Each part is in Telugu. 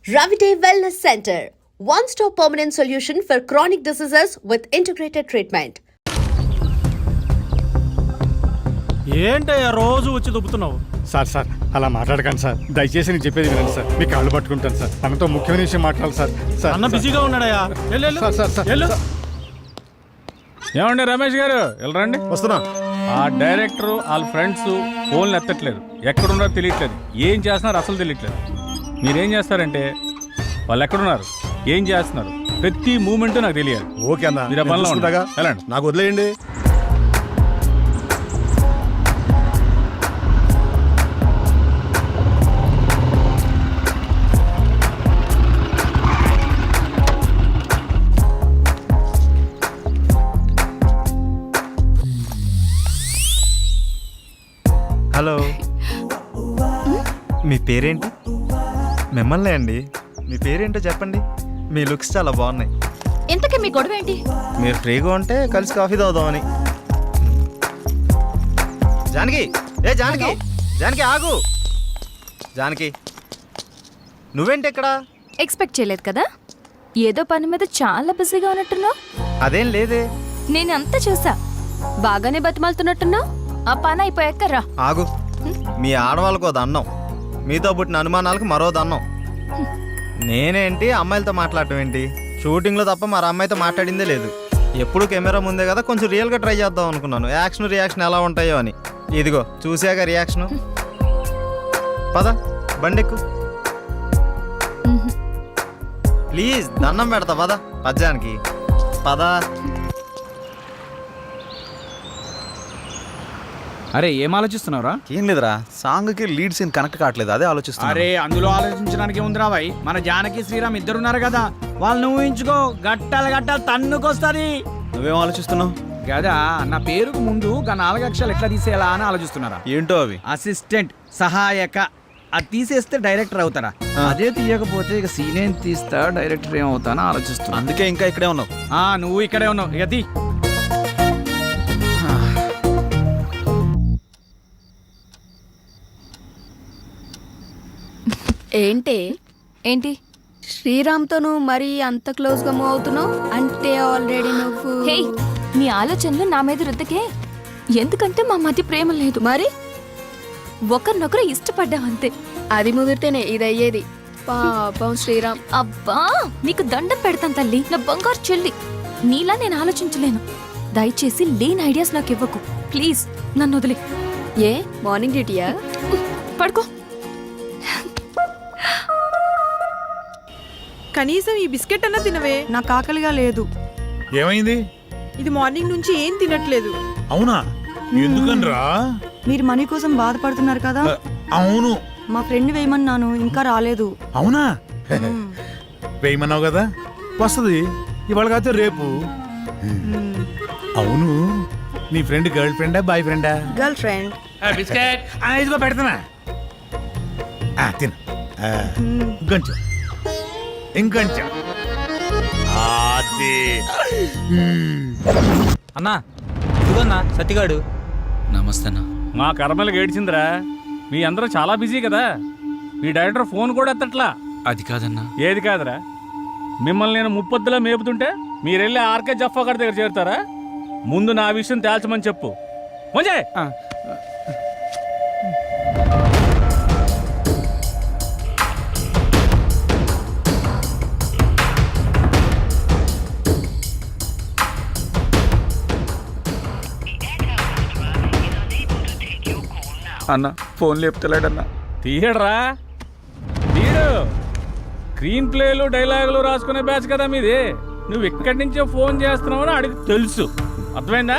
Ravite Wellness Center, one-stop permanent solution for chronic diseases with integrated treatment. ఏంటయ్యా రోజు వచ్చి దుబ్బుతున్నావు? సార్ అలా మాట్లాడకండి సార్. దయచేసి నేను చెప్పేది వినండి సార్. మీ కాళ్ళు పట్టుకుంటాను సార్. అన్నతో ముఖ్యమైన విషయం మాట్లాడాలి సార్. అన్న బిజీగా ఉన్నాడయ్యా. వెళ్ళు. ఏమండి రమేష్ గారు వెళ్ళరండి. వస్తున్నా. ఆ డైరెక్టర్ వాళ్ళ ఫ్రెండ్స్ ఫోన్లు ఎత్తట్లేదు, ఎక్కడున్నారో తెలియట్లేదు, ఏం చేస్తున్నారు అసలు తెలియట్లేదు. మీరేం చేస్తారంటే వాళ్ళు ఎక్కడున్నారు, ఏం చేస్తున్నారు, ప్రతి మూమెంట్ నాకు తెలియాలి. ఓకే అన్న, మీరు ఆ పనిలో చూసుకుంటాగా. వెళ్ళండి. నాకు వదిలేయండి. హలో, మీ పేరేంటి? మిమ్మల్ని అండి. మీ పేరేంటో చెప్పండి. మీ లుక్స్ చాలా బాగున్నాయి. ఇంతకీ మీ గొడవ ఏంటి? మీరు ఫ్రీగా ఉంటే కలిసి కాఫీ తాగుదామని. జానకి, జానకి ఆగు. జానకి, నువ్వేంటి ఇక్కడ? ఎక్స్పెక్ట్ చేయలేదు కదా, ఏదో పని మీద చాలా బిజీగా ఉన్నట్టున్నావు. అదేం లేదే. నేను అంతా చూసా, బాగానే బతిమాలుతున్నట్టున్నావు. ఆ పని అయిపోయాక రా. ఆగు. మీ ఆడవాళ్ళకు ఓ దండం, మీతో పుట్టిన అనుమానాలకు మరో దండం. నేనేంటి అమ్మాయిలతో మాట్లాడటం ఏంటి? షూటింగ్లో తప్ప మరి అమ్మాయితో మాట్లాడిందే లేదు. ఎప్పుడు కెమెరా ముందే కదా, కొంచెం రియల్గా ట్రై చేద్దాం అనుకున్నాను. యాక్షన్ రియాక్షన్ ఎలా ఉంటాయో అని. ఇదిగో చూసాక రియాక్షను. పద బండెక్కు ప్లీజ్, దండం పెడతా పద. పద్యానికి పద. అరే ఏం ఆలోచిస్తున్నావురా? ఏం లేదురా, సాంగ్కి లీడ్ సీన్ కనెక్ట్ కావట్లేదు, అదే ఆలోచిస్తున్నా. అరే అందులో ఆలోచించడానికి ఉందిరా భాయ్. మన జానకి శ్రీరామ్ ఇద్దరున్నారు కదా, వాళ్ళని ఊహించుకో. గట్టాలు తన్నుకొస్తుంది. నువ్వేం ఆలోచిస్తున్నావు? కదా నా పేరుకు ముందు 4 అక్షరాలు ఎట్లా తీసేయాలా అని ఆలోచిస్తున్నారా? ఏంటో అవి? అసిస్టెంట్, సహాయక. అది తీసేస్తే డైరెక్టర్ అవుతారా? అదే తీయకపోతే ఇక సీన్ ఏం తీస్తా, డైరెక్టర్ ఏమవుతానో ఆలోచిస్తున్నా. అందుకే ఇంకా ఇక్కడే ఉన్నావు. నువ్వు ఇక్కడే ఉన్నావు. ఇక తీ. ఏంటి శ్రీరామ్తో నువ్వు మరీ అంత క్లోజ్గా మూవ్ అవుతున్నావు అంటే ఆల్రెడీ నువ్వు. హే, నీ ఆలోచనలు నా మీద రుద్దకే. ఎందుకంటే మా మధ్య ప్రేమ లేదు. మరి ఒకరినొకరు ఇష్టపడ్డామంతే. అది ముదిరితేనే ఇది అయ్యేది. పాపం శ్రీరామ్. అబ్బా, నీకు దండం పెడతాను తల్లి, నా బంగారు చెల్లి. నీలా నేను ఆలోచించలేను. దయచేసి లేని ఐడియాస్ నాకు ఇవ్వకు ప్లీజ్. నన్ను వదిలే. ఏ మార్నింగ్ డ్యూటీయా? పడుకో. కనీసం ఈ బిస్కెట్ అన్నా తినవే. నాకు ఆకలిగా లేదు. ఏమైంది? ఇది మార్నింగ్ నుంచి ఏం తినట్లేదు. అవునా? ఎందుకనరా? మీరు మనీ కోసం బాధపడుతున్నారు కదా. అవును, మా ఫ్రెండ్ వేయమన్నాను, ఇంకా రాలేదు. అవునా? వేయమన్నావు కదా, వస్తుంది ఇవాళ కాదు రేపు. అవును, నీ ఫ్రెండ్ గర్ల్ ఫ్రెండా బాయ్ ఫ్రెండా? Girl friend. బిస్కెట్ ఇదిగో పెడతానా, తిన. ఇంకొంచెం ఇంకొంచెం. అన్నా ఇదిగోన్నా సత్తిగాడు. నమస్తే అన్న. మా కర్మలకు ఏడ్చిందిరా. మీ అందరూ చాలా బిజీ కదా, మీ డైరెక్టర్ ఫోన్ కూడా ఎత్తట్లా. అది కాదన్నా. ఏది కాదురా? మిమ్మల్ని నేను ముప్పొద్దులా మేపుతుంటే మీరెళ్ళి ఆర్కే జఫా గారి దగ్గర చేరుతారా? ముందు నా విషయం తేల్చమని చెప్పు. మంచి అన్న ఫోన్ లేపుతలేడన్నా. తీయడరా, తీయడు. స్క్రీన్ ప్లేలు డైలాగులు రాసుకునే బ్యాచ్ కదా మీది. నువ్వు ఎక్కడి నుంచో ఫోన్ చేస్తున్నావని అడిగి తెలుసు. అర్థమైందా?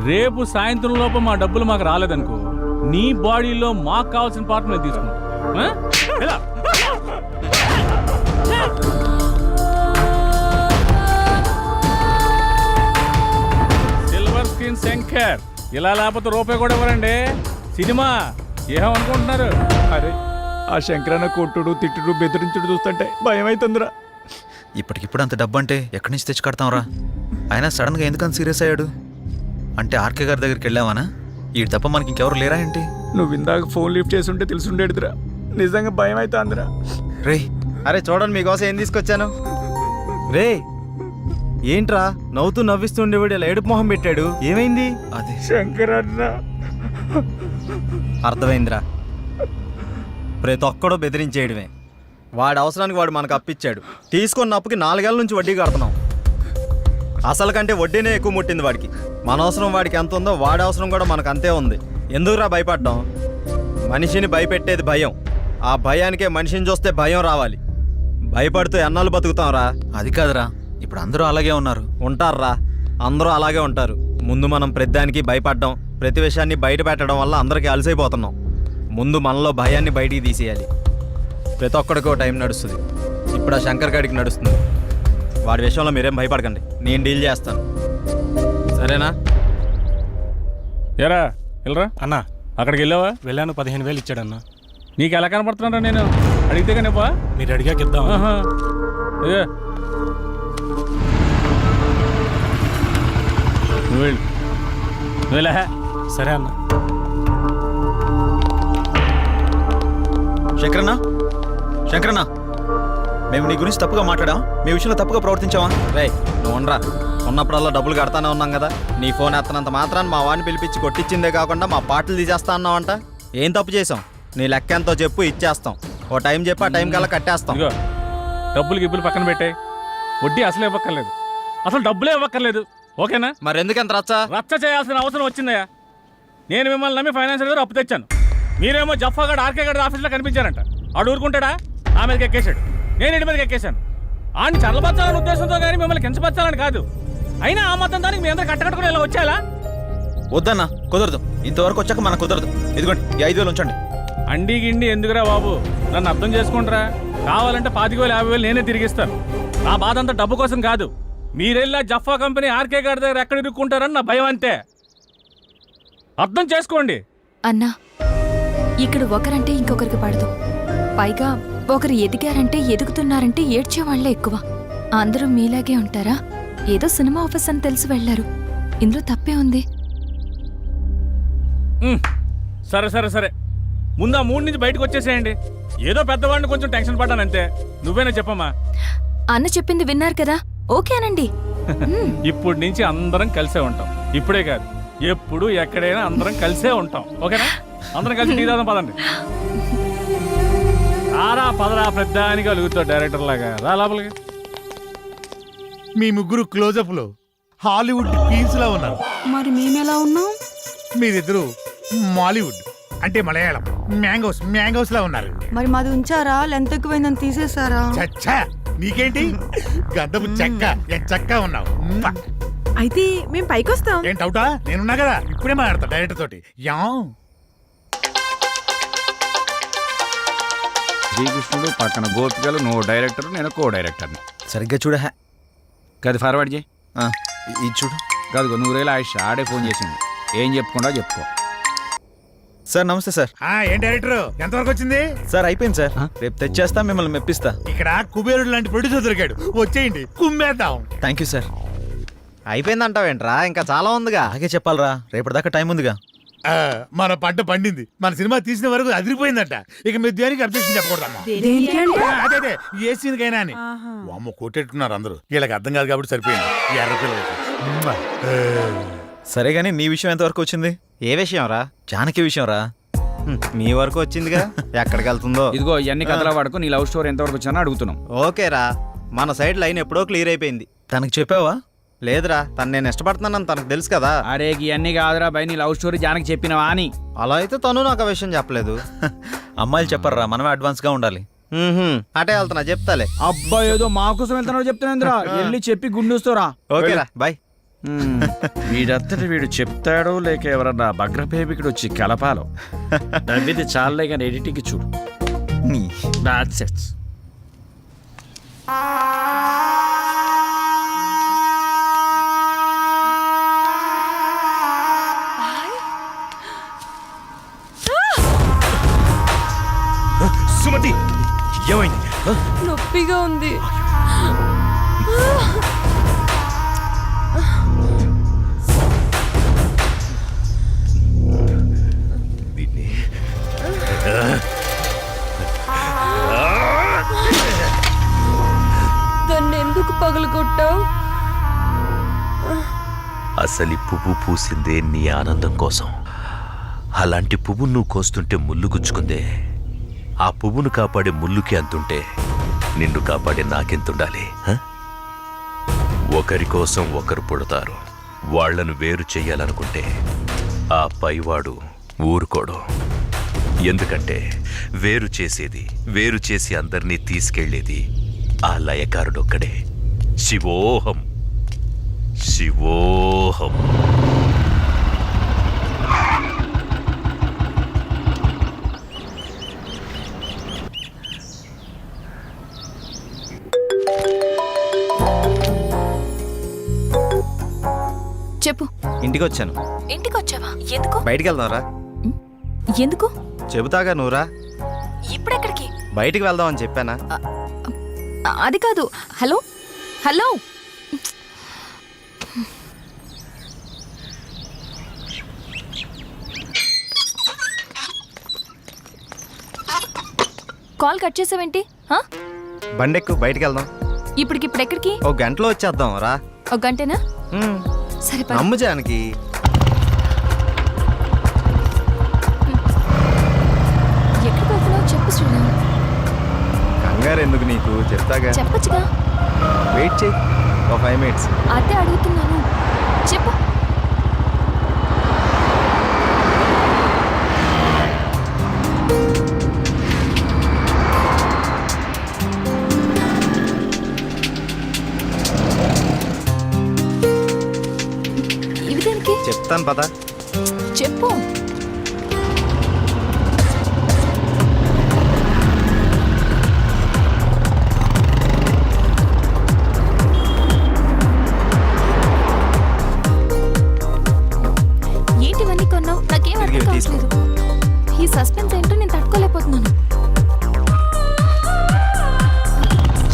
రేపు సాయంత్రం లోపు మా డబ్బులు మాకు రాలేదనుకో, నీ బాడీలో మాకు కావాల్సిన పార్ట్ మేము తీసుకుంటాం. సిల్వర్ స్క్రీన్ శంకర్, ఇలా లేకపోతే రూపాయి కూడా ఇవ్వరండి. సినిమా ఏమనుకుంటున్నారు? అరే ఆ శంకరన్న కొట్టుడు తిట్టుడు బెదిరించుడు చూస్తుంటే భయం అవుతుందిరా. ఇప్పటికిప్పుడు అంత డబ్బు అంటే ఎక్కడి నుంచి తెచ్చి కడతాంరా? అయినా సడన్గా ఎందుకని సీరియస్ అయ్యాడు? అంటే ఆర్కే గారి దగ్గరికి వెళ్ళావానా? ఈ తప్ప మనకి ఇంకెవరు లేరా ఏంటి? నువ్వు ఇందాక ఫోన్ లిఫ్ట్ చేసి ఉంటే తెలుసుండేదిరా. నిజంగా భయం అయితే అందరా. రే అరే చూడండి మీకోసం ఏం తీసుకొచ్చాను. రే ఏంట్రా నవ్వుతూ నవ్విస్తూ ఉండేవాడు ఇలా ఏడుపు మొహం పెట్టాడు, ఏమైంది? అది శంకర్ అన్న. అర్థమైందిరా, ప్రతి ఒక్కడో బెదిరించేయడమే. వాడి అవసరానికి వాడు మనకు అప్పిచ్చాడు, తీసుకున్న అప్పుకి 4 ఏళ్ళ నుంచి వడ్డీ కడుతున్నాం. అసలు కంటే వడ్డీనే ఎక్కువ ముట్టింది వాడికి. మన అవసరం వాడికి ఎంత ఉందో వాడి అవసరం కూడా మనకు అంతే ఉంది. ఎందుకురా భయపడ్డాం? మనిషిని భయపెట్టేది భయం, ఆ భయానికే మనిషిని చూస్తే భయం రావాలి. భయపడుతూ ఎన్నాళ్ళు బతుకుతాంరా? అది కాదురా, ఇప్పుడు అందరూ అలాగే ఉన్నారు. ఉంటారా, అందరూ అలాగే ఉంటారు. ముందు మనం ప్రతిదానికి భయపడ్డాం, ప్రతి విషయాన్ని బయట పెట్టడం వల్ల అందరికీ అలసైపోతున్నాం. ముందు మనలో భయాన్ని బయటికి తీసేయాలి. ప్రతి ఒక్కడికో టైం నడుస్తుంది. ఇప్పుడు ఆ శంకర్ గాడికి నడుస్తుంది. వాడి విషయంలో మీరేం భయపడకండి, నేను డీల్ చేస్తాను, సరేనా? ఎరా వెళ్ళరా అన్నా అక్కడికి వెళ్ళావా? వెళ్ళాను, 15,000 ఇచ్చాడన్నా. నీకు ఎలా కనపడుతున్నారా? నేను అడిగితే కానివ్వా? మీరు అడిగాక ఇద్దాం. ఇదే నువ్వు వెళ్ళు, నువ్వు వెళ్ళా. సరే అన్న. శంకరన్న, శంకరన్న, మేము నీ గురించి తప్పుగా మాట్లాడాం, మీ విషయంలో తప్పుగా ప్రవర్తించావా? రే నువ్వు ఉండరా, ఉన్నప్పుడల్లా డబ్బులు కడతానే ఉన్నాం కదా. నీ ఫోన్ ఎత్తనంత మాత్రాన్ని మా వాడిని పిలిపించి కొట్టించిందే కాకుండా మా పాటలు తీసేస్తా అన్నావంట. ఏం తప్పు చేసాం? నీ లెక్క ఎంతో చెప్పు, ఇచ్చేస్తాం. ఓ టైం చెప్పి ఆ టైం కల్లా కట్టేస్తాం. ఇదిగో డబ్బులు గిబ్బులు పక్కన పెట్టే, వడ్డీ అసలు ఇవ్వక్కర్లేదు, అసలు డబ్బులే ఇవ్వక్కర్లేదు, ఓకేనా? మరి ఎందుకంత రచ్చ చేయాల్సిన అవసరం వచ్చిందయ్యా. నేను మిమ్మల్ని నమ్మి ఫైనాన్షియల్ గారు అప్పు తెచ్చాను, మీరేమో జఫాగడ్ ఆర్కే గడ్ ఆఫీస్లో కనిపించారంట. ఆడు ఊరుకుంటాడా? ఆ మీదకి ఎక్కేశాడు, నేను ఇంటి మీదకి ఎక్కేశాను. ఆడిని చల్లబచ్చాలనే ఉద్దేశంతో కానీ మిమ్మల్ని కించపరచాలని కాదు. అయినా ఆ మొత్తం దానికి మీ అందరూ కట్టకట్టుకుని ఇలా వచ్చేలా? వద్దన్నా, కుదరదు. ఇంతవరకు వచ్చాక మనకు కుదరదు. ఇదిగోండి ఈ 5,000 ఉంచండి. అండి గిండి ఎందుకురా బాబు, నన్ను అర్థం చేసుకుంటారా? కావాలంటే 25,000 50,000 నేనే తిరిగిస్తాను. నా బాధ అంతా డబ్బు కోసం కాదు. మీరెళ్ళా జఫా కంపెనీ ఆర్కే గారి దగ్గర ఎక్కడ ఇరుక్కుంటారని నా భయం అంతే. అర్థం చేసుకోండి. అన్నా, ఇక్కడ ఒకరంటే ఇంకొకరికి పడదు. పైగా ఒకరు ఎదిగారంటే ఎదుగుతున్నారంటే ఏడ్చేవాళ్లే ఎక్కువ. అందరూ మీలాగే ఉంటారా? ఏదో సినిమా ఆఫీస్ అని తెలిసి వెళ్లారు, ఇందులో తప్పే ఉంది. సరే సరే సరే, ముందు ఆ 3 నుంచి బయటకు వచ్చేసేయండి. ఏదో పెద్దవాడిని కొంచెం టెన్షన్ పడ్డానంతే. నువ్వేనా చెప్పమ్మా? అన్న చెప్పింది విన్నారు కదా, ఓకేనండి. ఇప్పటి నుంచి అందరం కలిసే ఉంటాం. ఇప్పుడే కాదు, ఎప్పుడు ఎక్కడైనా అందరం కలిసే ఉంటాం, ఓకేనా? అందరం కలిసి టీ తాగుదాం, పదండి. రారా పదరా, పెద్దానికి అలుగుతావు డైరెక్టర్ లాగా. రా లోపలికి. మీ ముగ్గురు క్లోజప్ లో హాలీవుడ్ క్వీన్స్ లా ఉన్నారు. మరి మేమెలా ఉన్నాం? మీరిద్దరు మాలీవుడ్ అంటే మలయాళం మ్యాంగోస్ లా ఉన్నారు. మరి మాది ఉంచారా? లెంత్ ఎక్కువైందని తీసేసారా? చచ్చా, నీకేంటి గద్దపు చెక్క చెక్క ఉన్నావు. అయితే మేము పైకొస్తాం. ఏం డౌటా? నేనున్నా కదా, ఇప్పుడే మాట్లాడతా డైరెక్టర్ తోటి. యా శ్రీకృష్ణుడు పక్కన గోపికలు, నువ్వు డైరెక్టర్, నేను కో డైరెక్టర్ని. సరిగ్గా చూడ. గది ఫార్వర్డ్ చేయి. ఇది చూడు. కాదు, 100,000 ఆయుష్ ఆడే ఫోన్ చేసింది. ఏం చెప్పుకుండా చెప్పుకో. సార్ నమస్తే సార్. ఏం డైరెక్టర్, ఎంతవరకు వచ్చింది? సార్ అయిపోయింది సార్, రేపు తెచ్చేస్తా, మిమ్మల్ని మెప్పిస్తా. ఇక్కడ కుబేరుడు లాంటి ప్రొడ్యూసర్ దొరికాడు, వచ్చేయండి కుమ్మేద్దాం. Thank you sir. అయిపోయిందంటావేంట్రా? ఇంకా చాలా ఉందిగా. అలాగే చెప్పాలరా, రేపటిదాకా టైం ఉందిగా. మన పంట పండింది, మన సినిమా తీసిన వరకు అదిరిపోయిందట. ఇక మీరు దేనికి అబ్జెక్షన్ చెప్పకూడదమ్మా. అదే ఏ సీన్కైనా అని. అమ్మ కొట్టేట్టున్నారు అందరూ, వీళ్ళకి అర్థం కాదు కాబట్టి సరిపోయింది. ఎర్రపిల్లలకి సరే గానీ నీ విషయం ఎంతవరకు వచ్చింది? ఏ విషయం రా? జానకి విషయం రా. మీ వరకు వచ్చిందిగా, ఎక్కడికి వెళ్తుందో. ఇదిగో ఇవన్నీ కథలా వాడుకో. నీ లవ్ స్టోరీ ఎంతవరకు వచ్చానో అడుగుతున్నాం. ఓకేరా, మన సైడ్ లైన్ ఎప్పుడో క్లియర్ అయిపోయింది. తనకు చెప్పావా? లేదురా, తను నేను ఇష్టపడుతున్నానని తనకు తెలుసు కదా. అరే ఇవన్నీ కాదురా బై, నీ లవ్ స్టోరీ జానకి చెప్పినవా అని. అలా అయితే తను నాకు ఆ విషయం చెప్పలేదు. అమ్మాయిలు చెప్పరా, మనమే అడ్వాన్స్ గా ఉండాలి. అటే వెళ్తున్నా, చెప్తాలే. అబ్బా ఏదో మా కోసం వెళ్తున్నాడు చెప్తున్నా, వెళ్ళి చెప్పి గుండూస్తారా. ఓకేరా బాయ్. వీడంతటి వీడు చెప్తాడో లేక ఎవరన్నా భగ్రపేమికుడు వచ్చి కలపాలో. నవ్విది చాలే కానీ ఎడిటింగ్ చూడు. That's it. సుమతి, ఏమైంది? నొప్పిగా ఉంది. పగలు కొట్టావు? అసలు ఈ పువ్వు పూసిందే నీ ఆనందం కోసం. అలాంటి పువ్వు నువ్వు కోస్తుంటే ముళ్ళు గుచ్చుకుందే. ఆ పువ్వును కాపాడే ముళ్ళుకి అంతుంటే నిన్ను కాపాడే నాకెంతుండాలి? ఒకరి కోసం ఒకరు పుడతారు. వాళ్లను వేరు చెయ్యాలనుకుంటే ఆ పైవాడు ఊరుకోడు. ఎందుకంటే వేరు చేసేది, వేరు చేసి అందరినీ తీసుకెళ్లేది ఆ లయకారుడొక్కడే. శివోహం శివోహం. చెప్పు. ఇంటికి వచ్చాను. ఇంటికి వచ్చావా? ఎందుకు? బయటికి వెళ్దాంరా. ఎందుకు? చెబుతాగా నువ్వురా. ఇప్పుడెక్కడికి? బయటికి వెళ్దామని చెప్పానా? అది కాదు. హలో హలో, కాల్ కట్ చేసావేంటి? బండెక్కు, బయటికి వెళ్దాం. ఇప్పటికిప్పుడు ఎక్కడికి? ఓ గంటలో వచ్చేద్దాం రా. ఒక గంటేనా? సరే పద. నమ్ము జానకి. ఎక్కడికి వెళ్తున్నావు చెప్పు శ్రీరామ్. కంగారు ఎందుకు నీకు, చెప్తాగా. చెప్పచ్చుగా. వెయిట్ చేయి ఒక 5 minutes. అదే అడుగుతున్నాను, చెప్పు. ఇవి దేనికి? చెప్తాను పద. చెప్పు. ఏంటివన్నీ కొన్నావు? నాకేం అర్థం కావట్లేదు. ఈ సస్పెన్స్ ఏంటో నేను తట్టుకోలేకపోతున్నాను.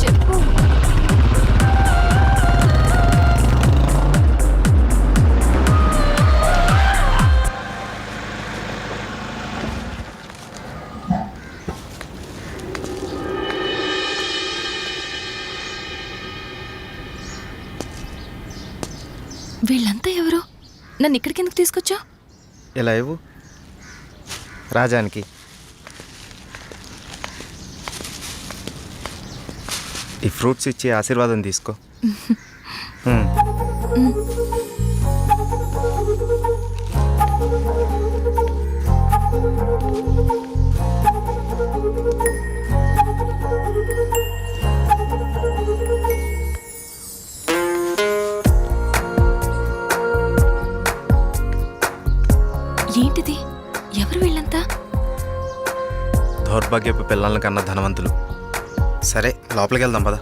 చెప్పు. వీళ్ళంతా ఎవరు? నన్ను ఇక్కడికి ఎందుకు తీసుకొచ్చా? ఇలా ఇవ్వు రాజానికి. ఈ ఫ్రూట్స్ ఇచ్చి ఆశీర్వాదం తీసుకో. ఏంటిది? ఎవరు వీళ్ళంతా? దౌర్భాగ్యపు పిల్లల కన్నా ధనవంతులు. సరే లోపలికి వెళ్దాం పద.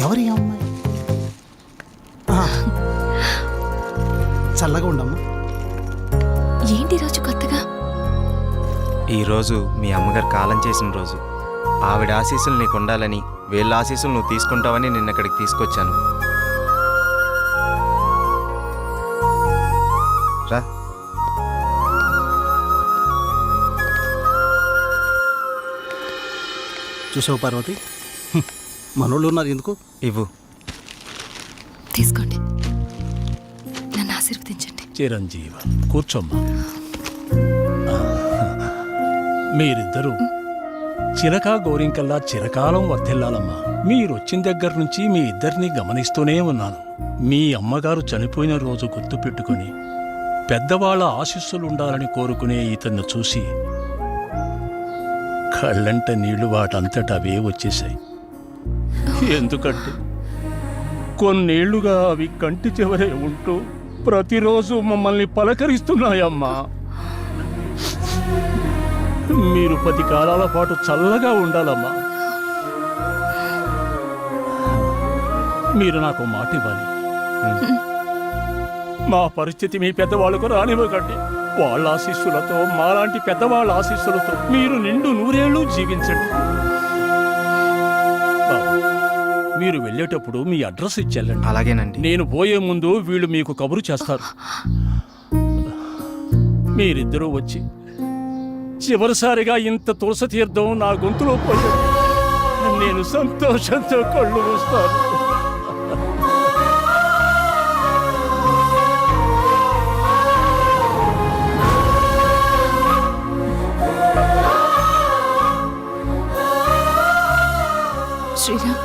ఎవరి అమ్మాయి? చల్లగా ఉండమ్మా. ఏంటి రోజు కొత్తగా? ఈరోజు మీ అమ్మగారు కాలం చేసిన రోజు. ఆవిడ ఆశీస్సులు నీకు ఉండాలని, వీళ్ళ ఆశీస్సులు నువ్వు తీసుకుంటావని నిన్న ఇక్కడికి తీసుకొచ్చాను. రా. చూసావు పార్వతి, మనోళ్ళు ఉన్నారు ఎందుకు? ఇవ్వు. తీసుకోండి, నన్ను ఆశీర్వదించండి. చిరంజీవ కూర్చోమ్మా. మీరిద్దరూ చిలకా గోరింకల్లా చిరకాలం వర్ధిల్లాలమ్మా. మీరొచ్చిన దగ్గర నుంచి మీ ఇద్దరిని గమనిస్తూనే ఉన్నాను. మీ అమ్మగారు చనిపోయిన రోజు గుర్తు పెట్టుకుని పెద్దవాళ్ల ఆశీస్సులుండాలని కోరుకునే ఇతన్ని చూసి కళ్ళంట నీళ్లు వాటంతట అవే వచ్చేశాయి. ఎందుకంటే కొన్నేళ్లుగా అవి కంటి చివరే ఉంటూ ప్రతిరోజు మమ్మల్ని పలకరిస్తున్నాయమ్మా. మీరు 10 కాలాల పాటు చల్లగా ఉండాలమ్మా. మీరు నాకు మాట ఇవ్వాలి. మా పరిస్థితి మీ పెద్దవాళ్ళకు రానివ్వకండి. వాళ్ళ ఆశీస్సులతో, మాలాంటి పెద్దవాళ్ళ ఆశీస్సులతో మీరు నిండు 100 ఏళ్ళు జీవించండి. బాబు, మీరు వెళ్ళేటప్పుడు మీ అడ్రస్ ఇచ్చెళ్ళండి. అలాగేనండి. నేను పోయే ముందు వీళ్ళు మీకు కబురు చేస్తారు. మీరిద్దరూ వచ్చి చివరిసారిగా ఇంత తులసి తీర్థం నా గొంతులో పోయారు. నేను సంతోషంతో కళ్ళు మూస్తాను. శ్రీరామ్,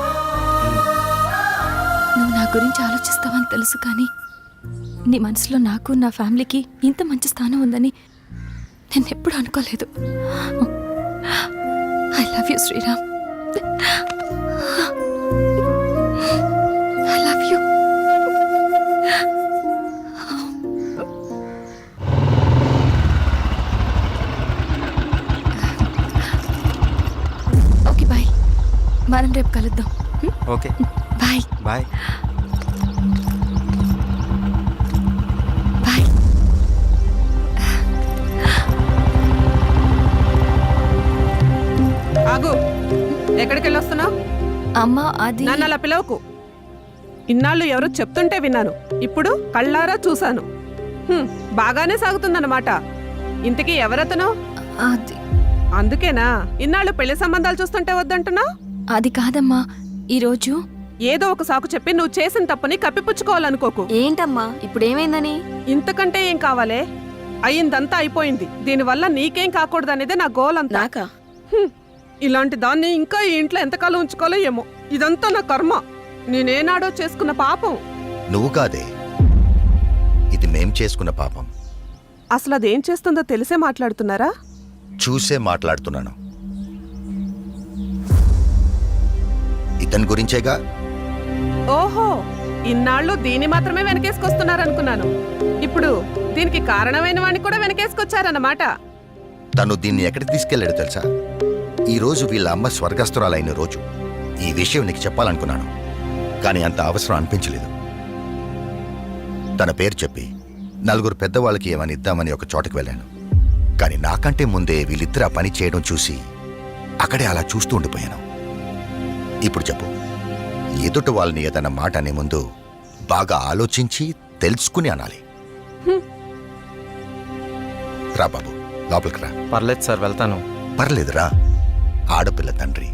నువ్వు నా గురించి ఆలోచిస్తావని తెలుసు, కానీ నీ మనసులో నాకు నా ఫ్యామిలీకి ఇంత మంచి స్థానం ఉందని నేను ఎప్పుడు అనుకోలేదు. I love you Sriram. I love you. Okay bye, మనం రేపు కలుద్దాం. Okay bye bye. బాయ్. ఆగు, ఎక్కడికి వెళ్ళొస్తున్నావు? అమ్మా, అది నన్ను అలా పిలవకు. ఇన్నాళ్ళు ఎవరో చెప్తుంటే విన్నాను, ఇప్పుడు కళ్ళారా చూశాను. బాగానే సాగుతుందన్నమాట. ఇంతకీ ఎవరతను? అది అందుకేనా ఇన్నాళ్ళు పెళ్లి సంబంధాలు చూస్తుంటే వద్దంటున్నావు? అది కాదమ్మా, ఈరోజు ఏదో ఒక సాకు చెప్పి నువ్వు చేసిన తప్పుని కప్పిపుచ్చుకోవాలనుకోకు. ఏంటమ్మా ఇప్పుడు ఏమైందని? ఇంతకంటే ఏం కావాలే? అయిందంతా అయిపోయింది. దీనివల్ల నీకేం కాకూడదనేదే నా గోల్ అంతా. నాకా? ఇలాంటి దాన్ని ఇంకా ఈ ఇంట్లో ఎంతకాలం ఉంచుకోవాలో ఏమో. ఇదంతా నా కర్మ. నేనేనాడో చేసుకున్న పాపం. నువ్వు కాదే, ఇది మేం చేసుకున్న పాపం. అసలు అదేం చేస్తుందో తెలిసే మాట్లాడుతున్నారా? చూసే మాట్లాడుతున్నాను. ఇతని గురించేగా. ఓహో, ఇన్నాళ్ళు దీన్ని మాత్రమే వెనకేసుకొస్తున్నారనుకున్నాను. ఇప్పుడు దీనికి కారణమైన వాడిని కూడా వెనకేసుకొచ్చారన్నమాట. తను దీన్ని ఎక్కడికి తీసుకెళ్లాడు తెలుసా? ఈ రోజు వీళ్ళ అమ్మ స్వర్గస్థురాలైన రోజు. ఈ విషయం నీకు చెప్పాలనుకున్నాను, కానీ అంత అవసరం అనిపించలేదు. తన పేరు చెప్పి నలుగురు పెద్దవాళ్ళకి ఏమని ఇద్దామని ఒక చోటకి వెళ్ళాను. కానీ నాకంటే ముందే వీళ్ళిద్దరు ఆ పని చేయడం చూసి అక్కడే అలా చూస్తూ ఉండిపోయాను. ఇప్పుడు చెప్పు, ఎదుటి వాళ్ళని ఏదైనా మాట అనే ముందు బాగా ఆలోచించి తెలుసుకుని అనాలి. రా బాబు, లోపలికి రా. పర్లేదు సార్, వెళ్తాను. పర్లేదురా. ఆడపిల్ల తండ్రి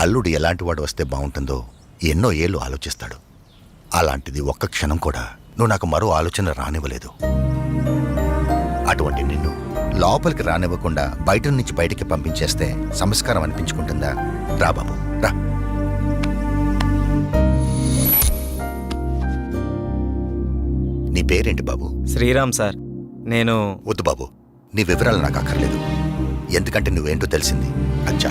అల్లుడు ఎలాంటి వాడు వస్తే బాగుంటుందో ఎన్నో ఏళ్ళు ఆలోచిస్తాడు. అలాంటిది ఒక్క క్షణం కూడా నువ్వు నాకు మరో ఆలోచన రానివ్వలేదు. అటువంటి నిన్ను లోపలికి రానివ్వకుండా బయట నుంచి బయటికి పంపించేస్తే సంస్కారం అనిపించుకుంటుందా? రా బాబు, రా. నీ పేరేంటి బాబు? శ్రీరామ్ సార్. నేను వద్దు బాబు, నీ వివరాలు నాకు అక్కర్లేదు. ఎందుకంటే నువ్వేంటో తెలిసింది, అచ్చా.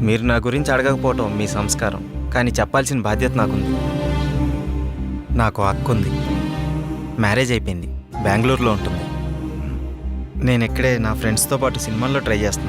మీరు నా గురించి అడగకపోవటం మీ సంస్కారం, కానీ చెప్పాల్సిన బాధ్యత నాకుంది. నాకు హక్కు ఉంది. మ్యారేజ్ అయిపోయింది, బెంగళూరులో ఉంటుంది. నేను ఇక్కడే నా ఫ్రెండ్స్తో పాటు సినిమాల్లో ట్రై చేస్తున్నాను.